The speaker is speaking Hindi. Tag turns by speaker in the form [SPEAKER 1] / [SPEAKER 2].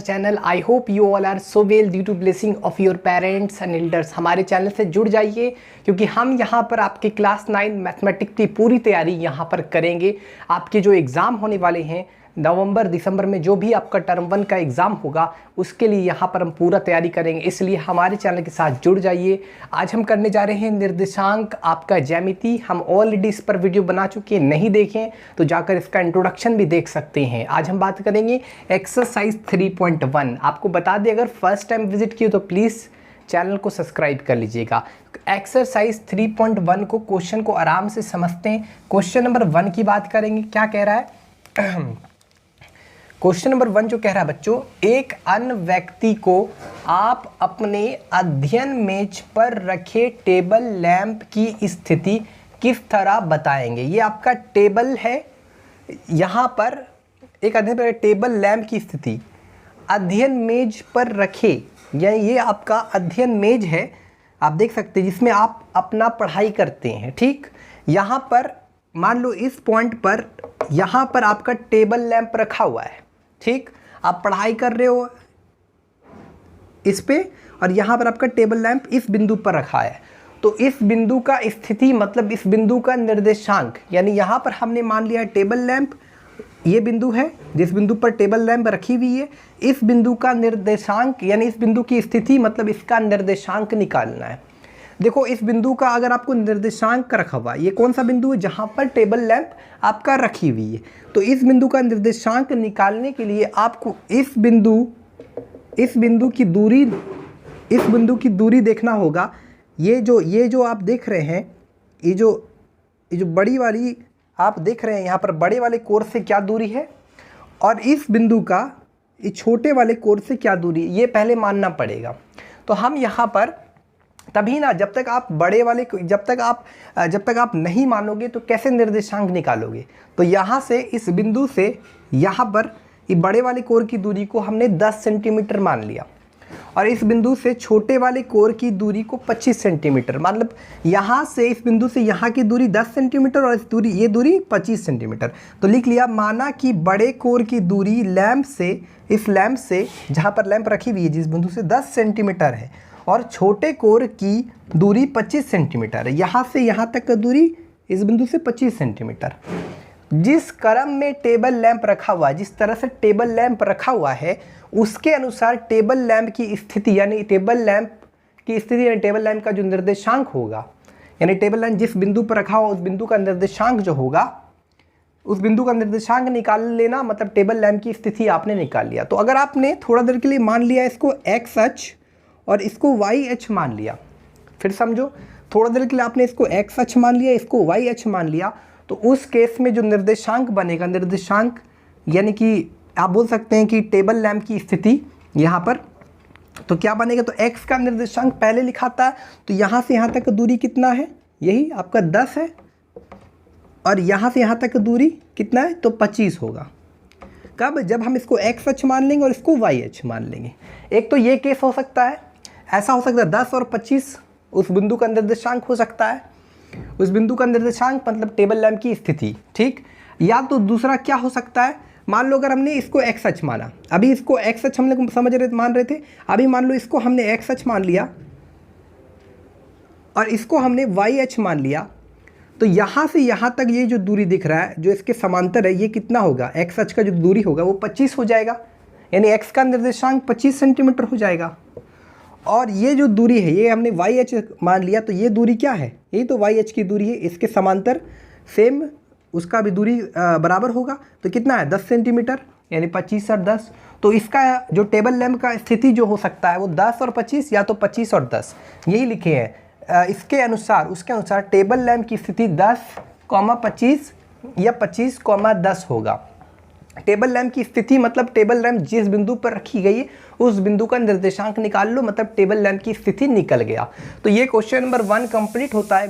[SPEAKER 1] Channel. I hope you all are so well due to blessing of your parents and elders. हमारे चैनल से जुड़ जाइए क्योंकि हम यहाँ पर आपके क्लास 9 मैथमेटिक्स की पूरी तैयारी यहाँ पर करेंगे। आपके जो एग्ज़ाम होने वाले हैं नवंबर दिसंबर में, जो भी आपका टर्म 1 का एग्ज़ाम होगा उसके लिए यहाँ पर हम पूरा तैयारी करेंगे, इसलिए हमारे चैनल के साथ जुड़ जाइए। आज हम करने जा रहे हैं निर्देशांक आपका ज्यामिति। हम ऑलरेडी इस पर वीडियो बना चुके हैं, नहीं देखें तो जाकर इसका इंट्रोडक्शन भी देख सकते हैं। आज हम बात करेंगे एक्सरसाइज 3.1। आपको बता दें, अगर फर्स्ट टाइम विजिट किए तो प्लीज़ चैनल को सब्सक्राइब कर लीजिएगा। एक्सरसाइज 3.1 को क्वेश्चन को आराम से समझते हैं। क्वेश्चन नंबर 1 की बात करेंगे। क्या कह रहा है? क्वेश्चन नंबर 1 जो कह रहा है बच्चों, एक अन्य व्यक्ति को आप अपने अध्ययन मेज पर रखे टेबल लैंप की स्थिति किस तरह बताएंगे। ये आपका टेबल है, यहाँ पर एक अध्ययन पर टेबल लैंप की स्थिति अध्ययन मेज पर रखे, या ये आपका अध्ययन मेज है, आप देख सकते हैं, जिसमें आप अपना पढ़ाई करते हैं। ठीक, यहाँ पर मान लो इस पॉइंट पर यहाँ पर आपका टेबल लैंप रखा हुआ है। ठीक, आप पढ़ाई कर रहे हो इस पे, और यहाँ पर आपका टेबल लैंप इस बिंदु पर रखा है। तो इस बिंदु का स्थिति मतलब इस बिंदु का निर्देशांक, यानी यहाँ पर हमने मान लिया टेबल लैंप, ये बिंदु है जिस बिंदु पर टेबल लैंप रखी हुई है। इस बिंदु का निर्देशांक यानी इस बिंदु की स्थिति मतलब इसका निर्देशांक निकालना है। देखो, इस बिंदु का अगर आपको निर्देशांक रखा हुआ, ये कौन सा बिंदु है जहाँ पर टेबल लैंप आपका रखी हुई है, तो इस बिंदु का निर्देशांक निकालने के लिए आपको इस बिंदु की दूरी देखना होगा। ये जो आप देख रहे हैं, ये जो बड़ी वाली आप देख रहे हैं, यहाँ पर बड़े वाले कोण से क्या दूरी है, और इस बिंदु का ये छोटे वाले कोण से क्या दूरी, ये पहले मानना पड़ेगा। तो हम यहाँ पर तभी ना, जब तक आप नहीं मानोगे तो कैसे निर्देशांक निकालोगे। तो यहाँ से इस बिंदु से यहाँ पर ये बड़े वाले कोण की दूरी को हमने 10 सेंटीमीटर मान लिया, और इस बिंदु से छोटे वाले कोण की दूरी को 25 सेंटीमीटर, मतलब यहाँ से इस बिंदु से यहाँ की दूरी 10 सेंटीमीटर और ये दूरी 25 सेंटीमीटर। तो लिख लिया, माना कि बड़े कोण की दूरी इस लैंप से जहाँ पर लैंप रखी हुई है जिस बिंदु से 10 सेंटीमीटर है, और छोटे कोण की दूरी 25 सेंटीमीटर है। यहाँ से यहाँ तक का दूरी इस बिंदु से 25 सेंटीमीटर। जिस क्रम में टेबल लैंप रखा हुआ है, जिस तरह से टेबल लैंप रखा हुआ है, उसके अनुसार टेबल लैंप की स्थिति यानी टेबल लैंप का जो निर्देशांक होगा, यानी टेबल लैंप जिस बिंदु पर रखा हुआ उस बिंदु का निर्देशांक जो होगा, उस बिंदु का निर्देशांक निकाल लेना, मतलब टेबल लैंप की स्थिति आपने निकाल लिया। तो अगर आपने थोड़ा देर के लिए मान लिया इसको एक्स अक्ष और इसको वाई अक्ष मान लिया, फिर समझो, थोड़ा देर के लिए आपने इसको एक्स अक्ष मान लिया, इसको वाई अक्ष मान लिया, तो उस केस में जो निर्देशांक बनेगा, निर्देशांक यानी कि आप बोल सकते हैं कि टेबल लैंप की स्थिति यहाँ पर, तो क्या बनेगा, तो x का निर्देशांक पहले लिखाता है, तो यहाँ से यहाँ तक का दूरी कितना है, यही आपका 10 है, और यहाँ से यहाँ तक का दूरी कितना है, तो 25 होगा। कब? जब हम इसको x अक्ष मान लेंगे और इसको y अक्ष मान लेंगे। एक तो ये केस हो सकता है, ऐसा हो सकता है 10 और 25 उस बिंदु का निर्देशांक हो सकता है, उस बिंदु का निर्देशांक मतलब टेबल लैंप की स्थिति। ठीक, या तो दूसरा क्या हो सकता है, मान लो अगर हमने इसको एक्स अक्ष माना, अभी इसको एक्स अक्ष हम लोग मान रहे थे, अभी मान लो इसको हमने एक्स अक्ष मान लिया और इसको हमने वाई अक्ष मान लिया, तो यहाँ से यहाँ तक ये जो दूरी दिख रहा है जो इसके समांतर है, ये कितना होगा, एक्स अक्ष का जो दूरी होगा वो 25 हो जाएगा, यानी एक्स का निर्देशांक 25 सेंटीमीटर हो जाएगा। और ये जो दूरी है ये हमने वाई अक्ष मान लिया, तो ये दूरी क्या है, ये तो वाई अक्ष की दूरी है, इसके समांतर सेम उसका भी दूरी बराबर होगा, तो कितना है 10 सेंटीमीटर, यानी 25 और 10। तो इसका जो टेबल लैंप का स्थिति जो हो सकता है वो 10 और 25 या तो 25 और 10 यही लिखे हैं। उसके अनुसार टेबल लैंप की स्थिति 10,25 या 25,10 होगा। टेबल लैंप की स्थिति मतलब टेबल लैंप जिस बिंदु पर रखी गई है उस बिंदु का निर्देशांक निकाल लो, मतलब टेबल लैंप की स्थिति निकल गया। तो ये क्वेश्चन नंबर 1 कंप्लीट होता है।